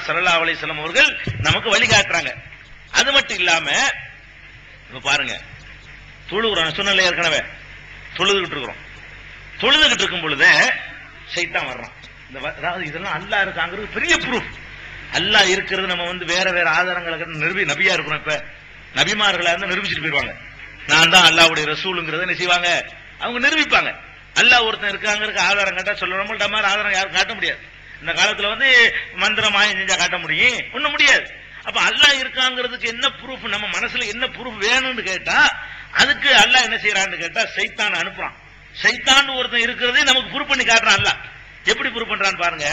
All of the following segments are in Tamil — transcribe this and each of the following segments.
ஸல்லல்லாஹு அலைஹி வஸல்லம் அவர்கள் நமக்கு வழிகாட்டுறாங்க. அது மட்டும் இல்லாம இப்ப பாருங்க, தொழுகிறோம் சொன்னல ஏற்கனவே தொழுதுகிட்டு இருக்கிறோம். தொழுதுகிட்டு இருக்கும் பொழுது சைத்தான் வர்றான். அதாவது இதெல்லாம் அல்லாஹ் இருக்காங்கிறது பெரிய ப்ரூஃப். அல்லாஹ் இருக்கிறது நம்ம வேற வேற ஆதாரங்களை நபியா இருக்கிறோம். இப்ப நபிமார்களா இருந்தா நிரூபிச்சுட்டு போயிருவாங்க. நான் தான் அல்லாஹ்வுடைய ரசூலுங்கிறத என்ன செய்வாங்க, அவங்க நிரூபிப்பாங்க. அல்லாஹ் ஒருத்தன் இருக்காங்கிறதுக்கு ஆதாரம் காட்ட சொல்ல, நம்மள்ட்ட மாதிரி ஆதாரம் யாரும் காட்ட முடியாது. இந்த காலத்துல மந்திரம் மாயம் செஞ்சா காட்ட முடியும், ஒண்ணும் முடியாது. அப்ப அல்லாஹ் இருக்காங்கிறதுக்கு என்ன ப்ரூஃப், நம்ம மனசுல என்ன ப்ரூஃப் வேணும்னு கேட்டா, அதுக்கு அல்லாஹ் என்ன செய்யறான்னு கேட்டா சைத்தான் அனுப்புறான். சைத்தான் ஒருத்தன் இருக்கிறதே நமக்கு ப்ரூஃப் பண்ணி காட்டுறான். அல்லாஹ் எப்படி ப்ரூஃப் பண்றான்னு பாருங்க.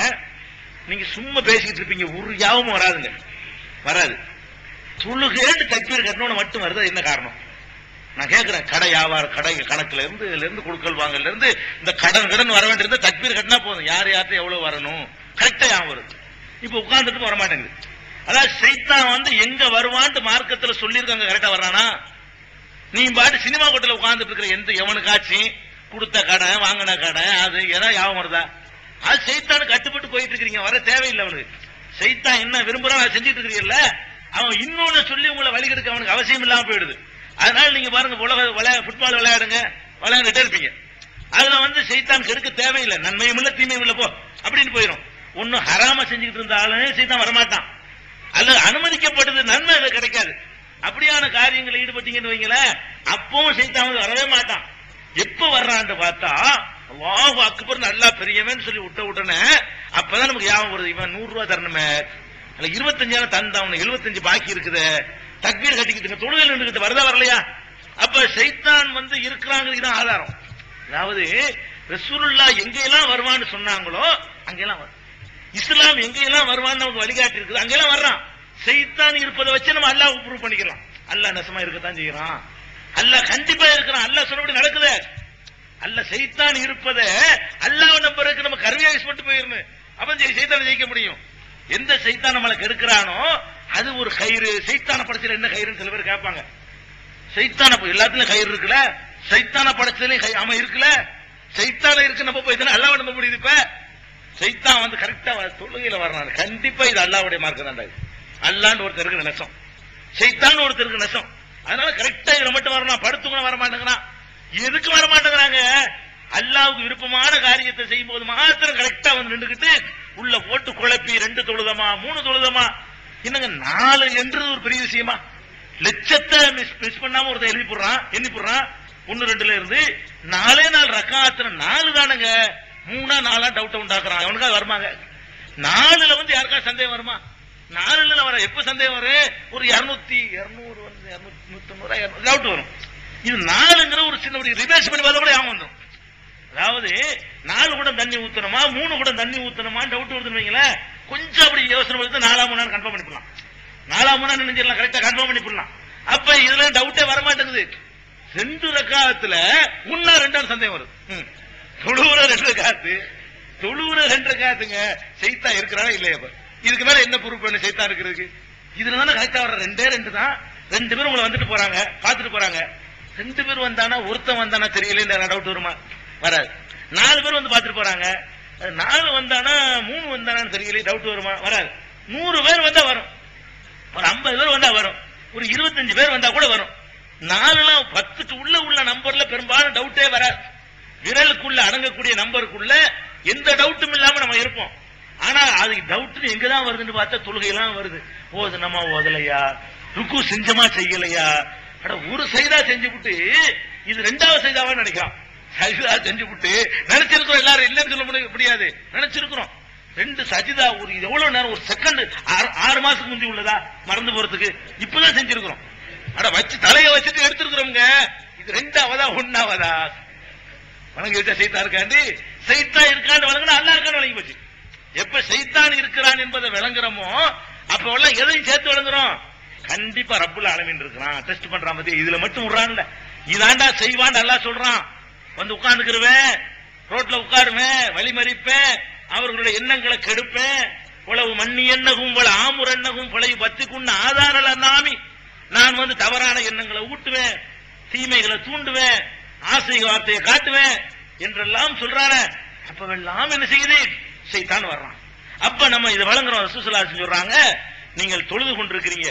நீங்க சும்மா பேசிக்கிட்டு இருப்பீங்க, ஒரு யாவும் வராதுங்க, வராது. தொழுகேன்னு தக்பீர் கட்டணும்னு மட்டும் வருது. என்ன காரணம் நான் கேட்கிறேன். கடை வியாபார கடை கணக்குல இருந்து இதுல இருந்து கொடுக்கல் வாங்கல இருந்து இந்த கடன் வர வேண்டியிருந்த தக்பீர் கட்டினா போதும், யார் யார்கிட்ட எவ்வளவு வரணும் கரெக்டா யாவும் வருது. இப்ப உட்கார்ந்துட்டு வர மாட்டேங்குது. அதாவது சைத்தான் எங்க வருவான்ட்டு மார்க்கத்துல சொல்லியிருக்காங்க, கரெக்டா வர்றானா? நீ பாட்டு சினிமா கோட்டையில உட்கார்ந்துட்டு இருக்கிற எந்த எவனுக்காச்சு கொடுத்த கடன் வாங்கின கடன் அது ஏதாவது யாவும் வருதா? அது சைத்தானு கட்டுப்பட்டு போயிட்டு இருக்கிறீங்க, வர தேவையில்லை அவனுக்கு. சைத்தான் என்ன விரும்புறான் அதை செஞ்சுட்டு இருக்கிறீங்கல்ல, அவன் இன்னொன்னு சொல்லி உங்களை வழிகெடுக்க அவனுக்கு அவசியம் இல்லாம போயிடுது. அதனால நீங்க பாருங்க, ஃபுட்பால் விளையாடுங்க, விளையாண்டுட்டே இருப்பீங்க. அதுல சைத்தான் கெடுக்க தேவையில்லை, நன்மையும் இல்ல தீமையும் இல்ல போ அப்படின்னு போயிடும். ஒன்னும் ஹராம செஞ்சுக்கிட்டு இருந்தாலும் சைத்தான் வரமாட்டான். அல்லது அனுமதிக்கப்பட்டது நன்மை அது கிடைக்காது. அப்படியான காரியங்களை ஈடுபட்டீங்கன்னு வைங்களேன், அப்பவும் சைத்தான் வரவே மாட்டான். எப்ப வர்றான்னு பார்த்தா அல்லாஹு அக்பர் நல்லா பெரியவன் சொல்லி விட்ட உடனே அப்பதான் நமக்கு ஞாபகம் வருது, இவன் 100 ரூபாய் தரணுமே, 25 தந்தான், 75 பாக்கி இருக்குது, தக்பீர் கட்டிக்கிட்டு தொழுகை நின்றுகிட்டு வருதா வரலையா? அப்ப சைத்தான் இருக்கிறாங்கிறது தான் ஆதாரம். அதாவது ரசூலுல்லாஹ் எங்கெல்லாம் வருவான்னு சொன்னாங்களோ அங்கெல்லாம் வரும். இஸ்லாம் எங்கெல்லாம் வருவான்னு நமக்கு வழிகாட்டி இருக்குது, அங்கெல்லாம் வர்றான். சைத்தான் இருப்பதை வச்சு நம்ம அல்லாஹ் ப்ரூவ் பண்ணிக்கலாம். அல்லாஹ் நெசமா இருக்கத்தான் செய்யறான், அல்லாஹ் கண்டிப்பா இருக்கிறான், அல்லாஹ் சொன்னபடி நடக்குது. அல்லாஹ் சைத்தான் இருப்பதை அல்லாஹ் நம்பருக்கு நம்ம கருவியா யூஸ் பண்ணிட்டு போயிடணும். அப்ப சைத்தானை ஜெயிக்க முடியும். எந்த சைத்தான் நம்மளை கெடுக்கிறானோ அது ஒரு கயிறு. சைத்தான படைச்சல என்ன கயிறுன்னு சில பேர் கேட்பாங்க. சைத்தான எல்லாத்துலயும் கயிறு இருக்குல்ல, சைத்தான படைச்சதுலயும் அவன் இருக்குல்ல, சைத்தான இருக்கு நம்ம போய் அல்லாஹ் நம்ப முடியுது. இப்ப சைத்தான் கரெக்டா தொழுகையில வர்றான், கண்டிப்பா இது அல்லாஹ்வுடைய மார்க்கம் தான்டா. அல்லாஹ்னு ஒருத்தருக்கு நெசம், சைத்தான் ஒருத்தருக்கு நெசம். அதனால கரெக்டா இதுல மட்டும் வரணும், படுத்துங்க வர மாட்டேங்கிறான். எதுக்கு வர மாட்டேங்கிறாங்க? அல்லாஹ்வுக்கு விருப்பமான காரியத்தை செய்யும் போது மாத்திரம் கரெக்டா நின்றுகிட்டு உள்ள போட்டு குழப்பி 2 தொழுதமா 3 தொழுதமா, என்னங்க 4 என்றது ஒரு பெரிய விஷயமா? லட்சத்தை மிஸ் பண்ணாம ஒருத்தர் எழுதி போடுறான், எண்ணி போடுறான், 1 2ல இருந்து 4 ரக்காத்துல 4 தானுங்க, 3 4 டவுட் உண்டாக்குறான். அவனுக்காக வருமாங்க 4ல யாருக்கா சந்தேகம் வருமா? 4ல வர எப்ப சந்தேகம் வரும்? ஒரு 200 290 டவுட் வரும். இது 4ங்கிற ஒரு சின்ன ரிவர்ஸ் பண்ணி பார்த்தா கூட யாவும் வந்துடும். அதாவது 4 கூட தண்ணி ஊத்தணுமா 3 கூட தண்ணி ஊத்தணுமா டவுட் வருதுன்னு வைங்களேன், கொஞ்சம் அப்படி யோசனை பண்ணி 4 கன்ஃபார்ம் பண்ணிக்கலாம், 4 நினைச்சிடலாம், கரெக்டா கன்ஃபார்ம் பண்ணிக்கலாம். அப்ப இதுல டவுட்டே வர மாட்டேங்குது. 2 ரக்காத்துல 1 2 சந்தேகம் வருது. தொழுவுற 2 ரக்காத்து, தொழுவுற 2 ரக்காத்துங்க சைத்தான் இருக்கிறானா இல்லையா? இதுக்கு மேல என்ன ப்ரூஃப் பண்ணு சைத்தான் இருக்கிறதுக்கு? இதுல தானே கரெக்டா வர்ற 2 தான். 2 பேரும் உங்களை வந்துட்டு போறாங்க, பாத்துட்டு போறாங்க. 2 பேர் வந்தானா ஒருத்தன் வந்தானா தெரியல, டவுட் வருமா? வராது. 4 பேர் பாத்துட்டு போறாங்க, 4 வந்தானா 3 வந்தானான்னு தெரியல, டவுட் வருமா? வராது. 100 பேர் வந்தா வரும், ஒரு 50 பேர் வந்தா வரும், ஒரு 25 பேர் வந்தா கூட வரும். 4லாம் 10க்கு உள்ள நம்பர்ல பெரும்பாலும் டவுட்டே வராது. விரலுக்குள்ள அடங்கக்கூடிய நம்பருக்குள்ள எந்த டவுட்டும் இல்லாம நம்ம இருப்போம். ஆனா அது டவுட் எங்கதான் வருதுன்னு பார்த்தா தொழுகையெல்லாம் வருது. நம்ம ஓதலையா, ருக்கு செஞ்சமா செய்யலையா, ஒரு சைதா செஞ்சு விட்டு இது 2வது சைதாவா நினைக்கிறான். சஜிதா செஞ்சு விட்டு நினைச்சிருக்கிறோம், எல்லாரும் இல்லைன்னு சொல்ல முடியாது, நினைச்சிருக்கிறோம். 2 சஜிதா ஒரு எவ்வளவு நேரம், ஒரு செகண்ட், 6 மாசத்துக்கு முந்தி உள்ளதா மறந்து போறதுக்கு இப்பதான் செஞ்சிருக்கிறோம். வச்சு தலைய வச்சுட்டு எடுத்திருக்கிறோம்ங்க. இது 2வதா 1வதா? வணங்கி வச்சா சைத்தான் இருக்காண்டி, சைத்தான் இருக்கான்னு வழங்கினா அல்லா இருக்கான்னு வழங்கி போச்சு. எப்ப சைத்தான் இருக்கிறான் என்பதை விளங்குறோமோ அப்ப எல்லாம் எதையும் சேர்த்து விளங்குறோம். கண்டிப்பா ரப்புல் ஆலமீன் இருக்கிறான், டெஸ்ட் பண்றான். பத்தி இதுல மட்டும் விடுறான்ல, இதாண்டா செய்வான் அல்லா சொல்றான். உட்கார்ந்துக்குருவேன், ரோட்ல உட்காருவேன், வழிமறிப்பேன், அவர்களுடைய எண்ணங்களை கெடுப்பேன். உளவு மண்ணி எண்ணகும் உள ஆமுர் எண்ணகும் பழைய பத்துக்குண்ண ஆதாரல நாமி, நான் தவறான எண்ணங்களை ஊட்டுவேன், தீமைகளை தூண்டுவேன், ஆசை வார்த்தையை காட்டுவேன் என்றெல்லாம் சொல்றான. அப்பவெல்லாம் என்ன செய்யுது? சைத்தான் வர்றான். அப்ப நம்ம இதை வழங்குறோம். ரசூலுல்லாஹி ஸல்லல்லாஹு அலைஹி சொல்றாங்க, நீங்கள் தொழுது கொண்டிருக்கிறீங்க.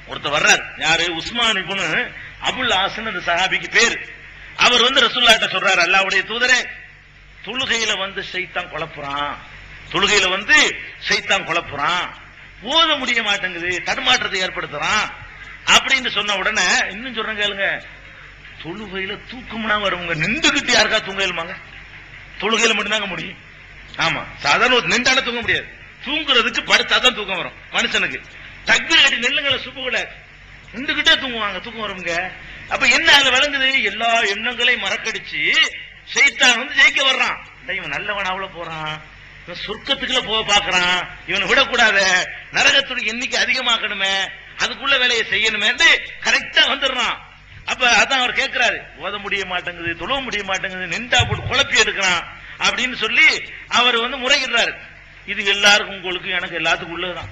ஒருத்தர் வர்றார், யாரு? உஸ்மான் இப்னு அபுல் ஆசன் அந்த சஹாபிக்கு பேரு. அவர் ரசூலுல்லாஹி கிட்ட சொல்றாரு, அல்லாஹ்வுடைய தூதரே, தொழுகையில ஷைத்தான் குழப்புறான், தொழுகையில ஷைத்தான் குழப்புறான், ஓத முடிய மாட்டேங்குது, தடுமாற்றத்தை ஏற்படுத்துறான் அப்படின்னு சொன்ன உடனே இன்னும் சொல்றாங்க, கேளுங்க, தொழுகையில தூக்கம்னா வருவங்க, நின்றுகிட்டு யாருக்கா தூங்க இயலுமாங்க? தொழுகையில மட்டும்தாங்க முடியும். ஆமா, சாதாரண நின்றால தூங்க முடியாது. தூங்குறதுக்கு படுத்தாதான் தூக்கம் வரும் மனுஷனுக்கு. தக்பீர் கட்டி நெல்லுங்களை சுப்புகள நின்றுகிட்டே தூங்குவாங்க, தூக்கம் வருங்க. அப்ப என்ன அதுல விளங்குது? எல்லா எண்ணங்களையும் மறக்கடிச்சு ஷைத்தான் ஜெயிக்க வர்றான். இவன் நல்லவன் அவ்வளவு போறான், இவன் சொர்க்கத்துக்குள்ள போக பாக்குறான், இவனை விடக்கூடாத, நரகத்துடைய எண்ணிக்கை அதிகமாக்கணுமே, அதுக்குள்ள வேலையை செய்யணுமே கரெக்டா வந்துடுறான். அப்ப அதான் அவர் கேட்கிறாரு, ஓத முடிய மாட்டேங்குது, தொழ முடிய மாட்டேங்குது, நின்றா போட்டு குழப்பி எடுக்கிறான் அப்படின்னு சொல்லி அவர் முறையிடுறாரு. இது எல்லாருக்கும், உங்களுக்கு எனக்கு எல்லாத்துக்கும் உள்ளதுதான்.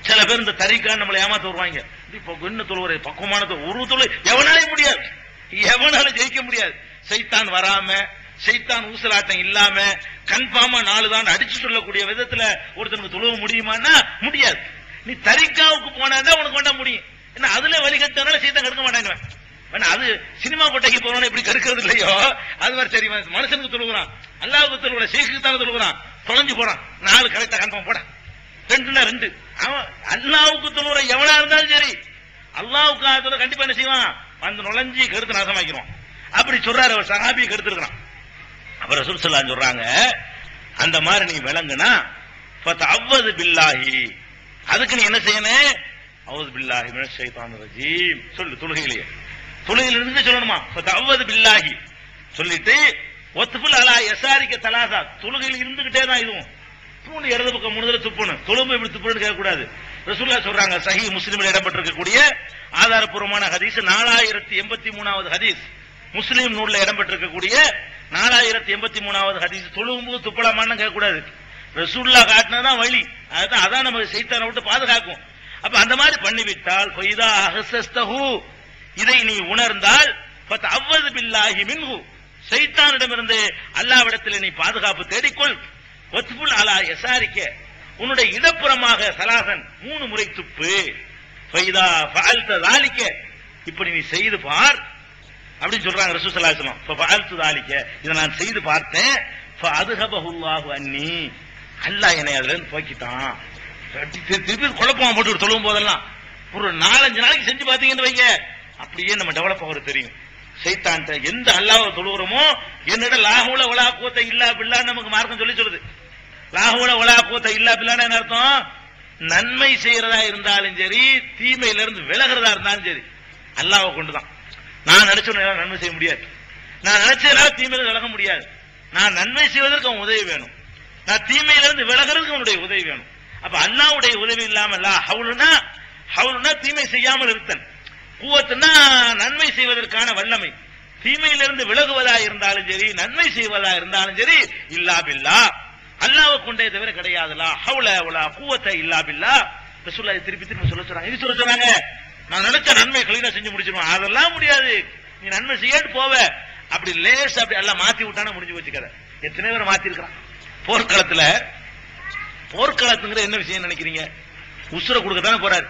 சில பேர் இந்த தரிக்கான் நம்மளை ஏமாத்த வருவாங்க. என்ன தொழுவரை பக்குவமான ஒரு தொழு எவனாலும் முடியாது, எவனாலும் ஜெயிக்க முடியாது. ஷைத்தான் வராம, ஷைத்தான் ஊசலாட்டம் இல்லாம கன்ஃபார்மா 4 தான் அடிச்சு சொல்லக்கூடிய விதத்துல ஒருத்தனுக்கு தொழுவ முடியுமான்னா முடியாது. நீ தரிக்காவுக்கு போனாதான் உனக்கு கொண்டா முடியும். ஏன்னா அதுல வழிகட்டனால ஷைத்தான் கெடுக்க மாட்டாங்க. அது சினிமா கொட்டைக்கு போறவன இப்படி கெடுக்கிறது இல்லையோ, அது மாதிரி சரி மனுஷனுக்கு தொழுகிறான், அல்லாஹ்வுக்கு தொழுகிற, ஷேக்குக்கு தானே தொழுகிறான், தொலைஞ்சு போறான், 4 கரெக்டா கன்ஃபார்ம் போட, 2 அவன் அல்லாஹ்வுக்கு தொழுகிற எவனா இருந்தாலும் சரி, அல்லாஹ்வுக்கு கண்டிப்பா என்ன செய்வான், நுழைஞ்சி கருத்து நாசமாக்கிடுவான். அப்படி சொல்றாரு அவர், சஹாபி கருத்துருக்கான். அப்ப ரசூல் ஸல்லல்லாஹு அலைஹி சொல்றாங்க, அந்த மாதிரி நீ விளங்குனா ஃபதஅவ்வது பில்லாஹி, அதுக்கு நீ என்ன செய்யணும்? அவுது பில்லாஹி மினஷ் ஷைத்தானிர் ரஜீம் சொல்லு. தொழுகையிலேயே, தொழுகையில இருந்து சொல்லணுமா? ஃபதஅவ்வது பில்லாஹி சொல்லிட்டு வத்ஃபுல் அலா யஸாரிக தலாஸா, தொழுகையில இருந்துகிட்டே தான் இதுவும் தூணு இடது பக்கம் 3 தடவை துப்பணும். தொழும்பு இப்படி துப்புன்னு கேட்க கூடாது. ரசூலுல்லாஹ் சொல்றாங்க, சஹீஹ் முஸ்லிமில் இடம்பெற்றிருக்கக்கூடிய ஆதாரப்பூர்வமான ஹதீஸ் 4083வது ஹதீஸ், முஸ்லிம் நூல்ல இடம்பெற்றிருக்கக்கூடிய 4083வது ஹதீஸ். தொழும்போது துப்பலாமான்னு கேட்க கூடாது. ரசூலுல்லாஹ் காட்டினதான் வழி, அதான் நம்ம ஷைத்தானை விட்டு பாதுகாக்கும். அப்ப அந்த மாதிரி பண்ணிவிட்டால் ஃபைதா அஹஸஸ்தஹு, இதை நீ உணர்ந்தால் ஃபதஅவ்வது பில்லாஹி மின்ஹு, ஷைத்தானிடமிருந்து அல்லாஹ்விடத்தில் நீ பாதுகாப்பு தேடிக்கொள். வத்ஃபுல் அலா யஸாரிக, உன்னுடைய இடப்புறமாக சலாசன் 3 முறை துப்பு. ஃபைதா ஃபஅல்த ذلك, இப்படி நீ செய்து பார் அப்படின்னு சொல்றாங்க ரசூல் ஸல்லல்லாஹு அலைஹி வஸல்லம். ஃபஅல்து ذلك, இதை நான் செய்து பார்த்தேன். ஃபஅதுஹபஹுல்லாஹு அன்னி, அல்லாஹ் என்னை அதுல இருந்து போக்கிட்டான். திருப்பி குழப்பமா போட்டு தொழுவும் போதெல்லாம் ஒரு 4-5 நாளைக்கு செஞ்சு பாத்தீங்கன்னு வைங்க, அப்படியே நம்ம டெவலப் ஆகிறது தெரியும். ஷைத்தான்ட்ட எந்த அல்லாஹ்வை தொழுகிறோமோ, என்னிட லாஹுல வலா குவத்த இல்லா பில்லாஹ் நமக்கு மார்க்கம் சொல்லி சொல்லுது. லாஹுல வலா குவத்த இல்லா பில்லாஹ்னா என்ன அர்த்தம்? நன்மை செய்யறதா இருந்தாலும் சரி, தீமையில இருந்து விலகிறதா இருந்தாலும் சரி, அல்லாஹ்வை கொண்டுதான். நான் நினைச்ச நன்மை செய்ய முடியாது, நான் நினைச்சதுனால தீமையில விலக முடியாது. நான் நன்மை செய்வதற்கு அவன் உதவி வேணும், நான் தீமையிலிருந்து விலகிறதுக்கு அவனுடைய உதவி வேணும். அப்ப அல்லாஹ்வுடைய உதவி இல்லாம ஹவுலுனா தீமை செய்யாமல் இருத்தல், குவத்துனா நன்மை செய்வதற்கான வல்லமை. தீமையிலிருந்து விலகுவதா இருந்தாலும் சரி, நன்மை செய்வதா இருந்தாலும் சரி, இல்லா பில்லாஹ், அல்லாஹ்வை கொண்டே தவிர கிடையாது. லா ஹவுல வலா குவத்த இல்லா பில்லாஹ். ரசூலுல்லாஹ் திருப்பி சொல்ல சொல்றாங்க. இது சொல்ல சொன்னாங்க, நான் நினைச்ச நன்மை கிளீனா செஞ்சு முடிச்சிருவேன், அதெல்லாம் முடியாது, நீ நன்மை செய்யட்டு போவ. அப்படி லேஸ் அப்படி எல்லாம் மாத்தி விட்டானா முடிஞ்சு வச்சு கதை. எத்தனை பேர் மாத்தி இருக்கிறான் போர்க்களத்துங்கிற என்ன விஷயம் நினைக்கிறீங்க? உசுர கொடுக்கத்தானே போறாரு.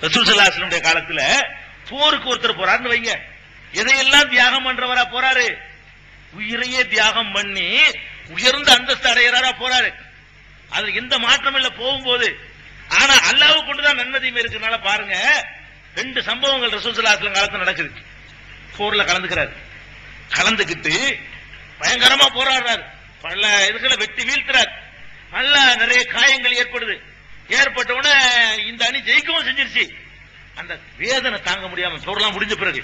ரசூல் ஸல்லல்லாஹு அலைஹி வஸல்லம் காலத்துல போருக்கு ஒருத்தர் போறாருன்னு வைங்க, எதையெல்லாம் தியாகம் பண்றவரா போறாரு? உயிரையே தியாகம் பண்ணி உயர்ந்த அந்தஸ்து அடைகிறாரா போறாரு. அது எந்த மாற்றம் இல்ல போகும்போது. ஆனா அல்லாஹ்வை கொண்டுதான் நன்மதியுமே இருக்கிறனால பாருங்க, 2 சம்பவங்கள் ரசூல் ஸல்லல்லாஹு அலைஹி வஸல்லம் காலத்துல நடக்குது. போர்ல கலந்துக்கிறாரு, கலந்துக்கிட்டு பயங்கரமா போராடுறாரு, பல இதுகளை வெட்டி வீழ்த்துறாரு, நல்ல நிறைய காயங்கள் ஏற்படுது. ஏற்பட்ட உடனே இந்த அணி ஜெயிக்கவும் செஞ்சிருச்சு. அந்த வேதனை தாங்க முடியாம, போர்லாம் முடிஞ்ச பிறகு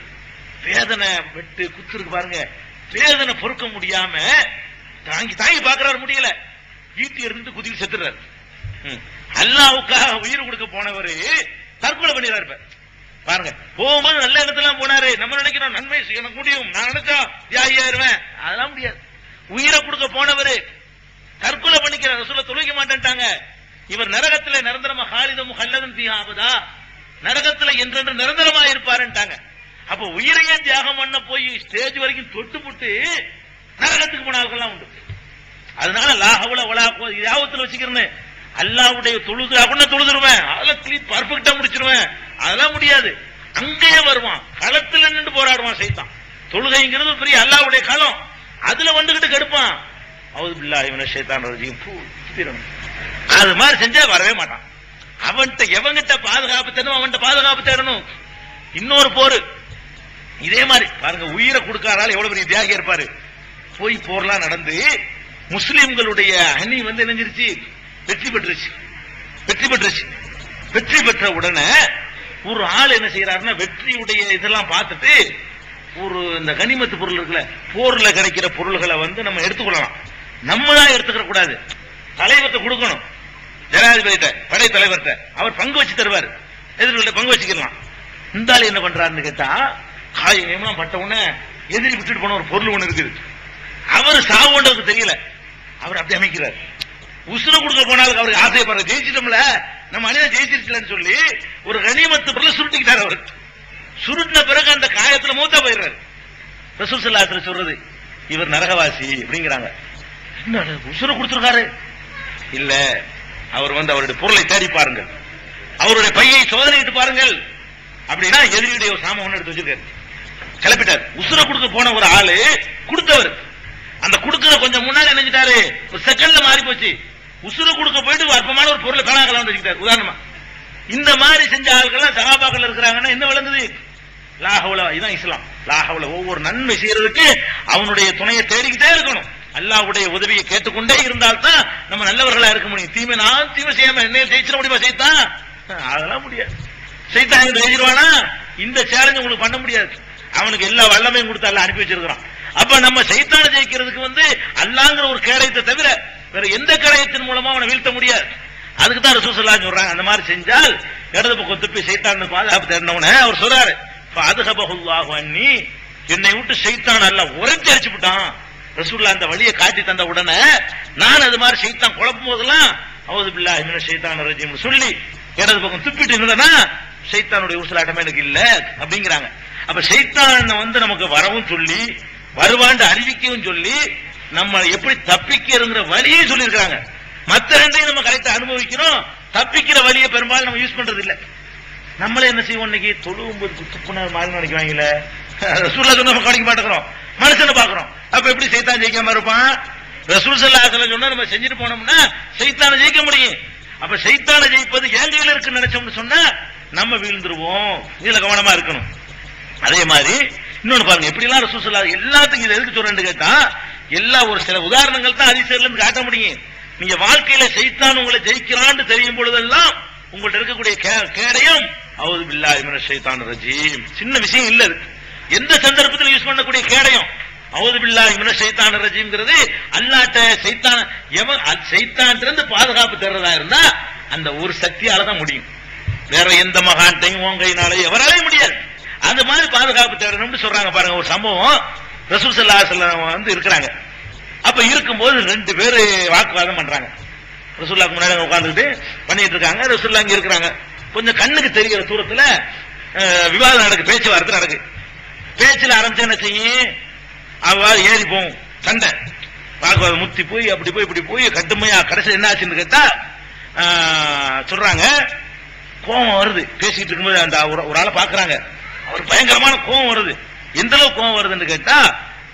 வேதனை வெட்டு குத்து இருக்கு பாருங்க, வேதனை பொறுக்க முடியாம தாங்கி பாக்குறாரு, முடியல, ஈட்டி இருந்து குதித்து செத்துறாரு. அல்லாஹ்வுக்காக உயிர் கொடுக்க போனவரு தற்கொலை பண்ணிடுறாரு. பாருங்க, போகும்போது நல்ல இடத்துல போனாரு. நம்ம நினைக்கிறோம் நன்மை எனக்கு முடியும், நான் நினைச்சா தியாகியாயிருவேன், அதெல்லாம் முடியாது. உயிரை கொடுக்க போனவரு தற்கொலை பண்ணிக்கிறார். ரசூலுல்லாஹ் தொழுக மாட்டேன்ட்டாங்க. இவர் நரகத்துல நிரந்தரமா ஹாலிதும் முஹல்லதுன் ஃபீஹா அபதா, நரகத்துல என்றென்று நிரந்தரமா இருப்பாருன்ட்டாங்க. அப்ப உயிரையே தியாகம் பண்ண போய் ஸ்டேஜ் வரைக்கும் தொட்டு புட்டு நரகத்துக்கு போனவர்கள்லாம் உண்டு. அதனால லா ஹவுல வலா குவத்த யாவத்துல வச்சுக்கிறேன்னு அல்லாஹ்வுடைய தொழுது அப்படின்னா தொழுதுருவேன், அதெல்லாம் பர்ஃபெக்டா முடிச்சிருவேன், அதெல்லாம் முடியாது. அங்கேயே வருவான், களத்துல நின்று போராடுவான் சைத்தான். தொழுகைங்கிறது பெரிய அல்லாஹ்வுடைய களம், அதுல வந்துகிட்டு கெடுப்பான். அவுது பில்லாஹி மினஷ் ஷைத்தானிர் ரஜீம். அது மாதிரி செஞ்சா வரவே மாட்டான். அவன்கிட்ட எவங்கிட்ட பாதுகாப்பு தேடணும், அவன்கிட்ட பாதுகாப்பு தேடணும். இன்னொரு போரு இதே மாதிரி பாருங்க, உயிரை கொடுக்காதால எவ்வளவு பெரிய தியாகி இருப்பாரு. போய் போர்லாம் நடந்து முஸ்லிம்களுடைய அணி வந்து நினைஞ்சிருச்சு, வெற்றி பெற்றுச்சு. வெற்றி பெற்ற உடனே ஒரு ஆள் என்ன செய்யறாருன்னா, வெற்றியுடைய இதெல்லாம் பார்த்துட்டு ஒரு இந்த கனிமத்து பொருள் இருக்குல்ல, போர்ல கிடைக்கிற பொருள்களை வந்து நம்ம எடுத்துக்கொள்ளலாம். நம்ம தான் எடுத்துக்க கூடாது, தலைவர்கிட்ட கொடுக்கணும். ஜனாதிபதிட்ட, படை தலைவர்கிட்ட அவர் பங்கு வச்சு தருவார், எதிரிகிட்ட பங்கு வச்சுக்கலாம். இந்த ஆள் என்ன பண்றாருன்னு கேட்டா, காயம் பட்ட உடனே எதிரி விட்டுட்டு போன ஒரு பொருள் ஒண்ணு இருக்குது, அவர் சாவுண்டதுக்கு தெரியல, அவர் அப்படி அமைக்கிறார். உசுர கொடுக்க போனாலும் அவருக்கு ஆசைப்படுற, ஜெயிச்சிட்டோம்ல நம்ம அணியா ஜெயிச்சிருக்கலன்னு சொல்லி ஒரு கனிமத்து பொருளை சுருட்டிக்கிட்டார். அவர் சுருட்டின பிறகு அந்த காயத்துல மூத்தா போயிடுறாரு. ரசூல் ஸல்லல்லாஹு அலைஹி வஸல்லம் சொல்றது, இவர் நரகவாசி அப்படிங்கிறாங்க. என்ன உசுர கொடுத்திருக்காரு? இல்ல, அவர் வந்து அவருடைய பொருளை தேடி பாருங்கள், அவருடைய பையை சோதனையிட்டு பாருங்கள் அப்படின்னா எதிரியுடைய ஒரு சாமம் ஒண்ணு எடுத்து வச்சிருக்காரு, கிளப்பிட்டார். உசுர கொடுக்க போன ஒரு ஆளு கொடுத்தவர், அந்த கொடுக்கிற கொஞ்சம் முன்னாடி நினைச்சிட்டாரு, ஒரு செகண்ட்ல மாறி போச்சு. உசுர கொடுக்க போயிட்டு அற்பமான ஒரு பொருளை காணாக்கலாம் வச்சுக்கிட்டாரு. உதாரணமா இந்த மாதிரி செஞ்ச ஆட்கள் சகாபாக்கள் இருக்கிறாங்கன்னா என்ன விளங்குது? லாஹவுல, இதுதான் இஸ்லாம். லாஹவுல ஒவ்வொரு நன்மை செய்யறதுக்கு அவனுடைய துணையை தேடிக்கிட்டே இருக்கணும். அல்லாஹ்வுடைய உதவியை கேட்டுக்கொண்டே இருந்தால்தான் நம்ம நல்லவர்களா இருக்க முடியும். தீமை நான் தீமை செய்யாம என்ன ஜெயிச்சிட முடியுமா? செய்தான் அதெல்லாம் முடியாது. செய்தான் ஜெயிச்சிருவானா? இந்த சேலஞ்ச் உங்களுக்கு பண்ண முடியாது. அவனுக்கு எல்லா வல்லமையும் கொடுத்து அல்லாஹ் அனுப்பி வச்சிருக்கிறான். அப்ப நம்ம சைத்தானை ஜெயிக்கிறதுக்கு வந்து அல்லாஹ்ங்கிற ஒரு கேடயத்தை தவிர வேற எந்த கேடயத்தின் மூலமா அவனை வீழ்த்த முடியாது. அதுக்கு தான் ரசூல் ஸல்லல்லாஹு அலைஹி வஸல்லம் சொல்றாங்க, அந்த மாதிரி செஞ்சால் இடது பக்கம் துப்பி சைத்தான் பாதுகாப்பு தேடினவன அவர் சொல்றாரு, அதுஹபஹுல்லாஹு அன்னி, என்னை விட்டு சைத்தான் அல்லாஹ் உரைத்து அடிச்சு விட்டான். ரசூலுல்லாஹ் அந்த வழியை காட்டி தந்த உடனே நான் அது மாதிரி சைத்தான் குழப்பும் போதெல்லாம் அவுது பில்லாஹி மினஷ் ஷைத்தானிர் ரஜீம் சொல்லி இடது பக்கம் துப்பிட்டு இருந்தனா சைத்தானுடைய ஊசலாட்டமே எனக்கு இல்ல அப்படிங்கிறாங்க. அப்ப சைத்தான் வந்து நமக்கு வரவும் சொல்லி வருவாண்டு அறிவிக்கவும் சொல்லி நம்ம எப்படி தப்பிக்கிறங்கிற வழியை சொல்லி இருக்காங்க. மற்ற ரெண்டையும் நம்ம கரெக்டா அனுபவிக்கிறோம், தப்பிக்கிற வழியை பெரும்பாலும் நம்ம யூஸ் பண்றது இல்ல. நம்மளே என்ன செய்வோம், இன்னைக்கு தொழுவும்போது துப்புனர் மாதிரி நினைக்குவாங்கல்ல, ரசூலுல்லாஹ் சொன்னா நம்ம கவனிக்க மாட்டேங்கிறோம், மனுஷனை பாக்குறோம். அப்ப எப்படி சைத்தான் ஜெயிக்காம இருப்பான்? ரசூல் ஸல்லல்லாஹு அலைஹி வஸல்லம் சொன்னா நம்ம செஞ்சுட்டு போனோம்னா சைத்தானை ஜெயிக்க முடியும். அப்ப சைத்தானை ஜெயிப்பது என் கையில இருக்குன்னு நினைச்சோம்னு சொன்னா நம்ம வீழ்ந்துருவோம். இதுல கவனமா இருக்கணும். அதே மாதிரி இன்னொன்னு பாருங்க, எப்படி எல்லாம் ரசூல் ஸல்லல்லாஹு எல்லாத்துக்கும் இதை எதுக்கு சொல்றேன்னு கேட்டா, எல்லா ஒரு சில உதாரணங்கள் தான் ஹதீஸ்ல இருந்து காட்ட முடியும். நீங்க வாழ்க்கையில சைத்தான் உங்களை ஜெயிக்கிறான்னு தெரியும் பொழுதெல்லாம் உங்கள்ட்ட இருக்கக்கூடிய கேடயம் அவுது பில்லாஹி மினஷ் ஷைத்தானிர் ரஜீம். சின்ன விஷயம் இல்ல, எந்த சந்தர்ப்பத்தில் யூஸ் பண்ணக்கூடிய கேடயம் அவுது பில்லாஹி மினஷ் ஷைத்தானிர் ரஜீம்ங்கிறது. அல்லாஹ்ட்ட சைத்தான் இருந்து பாதுகாப்பு தர்றதா இருந்தா அந்த ஒரு சக்தியால தான் முடியும். வேற எந்த மகான்டையும் உங்கையினால எவராலையும் முடியாது. அந்த மாதிரி பாதுகாப்பு தேடணும்னு சொல்றாங்க. பாருங்க, ஒரு சம்பவம், ரசூல் ஸல்லல்லாஹு அலைஹி வஸல்லம் வந்து இருக்கிறாங்க. அப்ப இருக்கும்போது ரெண்டு பேரு வாக்குவாதம் பண்றாங்க. ரசூலுல்லாஹ்க்கு முன்னாடி உட்கார்ந்துட்டு பண்ணிட்டு இருக்காங்க. ரசூலுல்லாஹ் இங்க இருக்கிறாங்க. கொஞ்சம் கண்ணுக்கு தெரிகிற தூரத்துல விவாதம் நடக்கு, பேச்சுவார்த்தை நடக்கு. பேச்சுல ஆரம்பிச்சு என்ன செய்யும், அவ்வாறு ஏறி போகும் சண்டை, வாக்குவாதம் முத்தி போய் அப்படி போய் இப்படி போய் கட்டுமையா கடைசியில் என்ன ஆச்சுன்னு கேட்டா சொல்றாங்க, கோபம் வருது. பேசிட்டு இருக்கும்போது அந்த ஒரு ஆளை பாக்குறாங்க, அவர் பயங்கரமான கோபம் வருது. எந்த அளவுக்கு கோபம் வருதுன்னு கேட்டா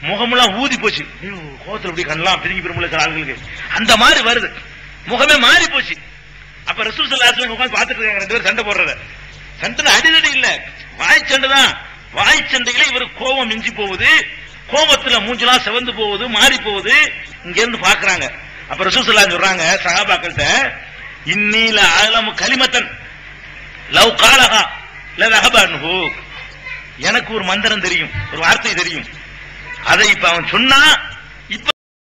முகமெல்லாம் ஊதி போச்சு. கோபத்தில் இப்படி கண்ணெல்லாம் பிரிஞ்சு பெருமுள்ள ஆளுங்களுக்கு அந்த மாதிரி வருது, முகமே மாறி போச்சு. அப்ப ரசூல் ஸல்லல்லாஹு அலைஹி வஸல்லம் உட்கார்ந்து பார்த்துட்டு இருக்காங்க, ரெண்டு பேரும் சண்டை போடுறத. சண்டை அடிதடி இல்ல, வாய்ச்சண்டை தான். வாய்ச்சண்டையில இவருக்கு கோபம் மிஞ்சி போகுது, கோபத்துல மூஞ்செல்லாம் செவந்து போகுது, மாறி போகுது. இங்க இருந்து பாக்குறாங்க. அப்ப ரசூல் ஸல்லல்லாஹு அலைஹி வஸல்லம் சொல்றாங்க சஹாபாக்கள்ட்ட, இன்னீல அலமு கலிமத்தன் லவ் காலஹா லதஹப அன்ஹு, எனக்கு ஒரு மந்திரம் தெரியும், ஒரு வார்த்தை தெரியும், அதை இப்ப அவன் சொன்னா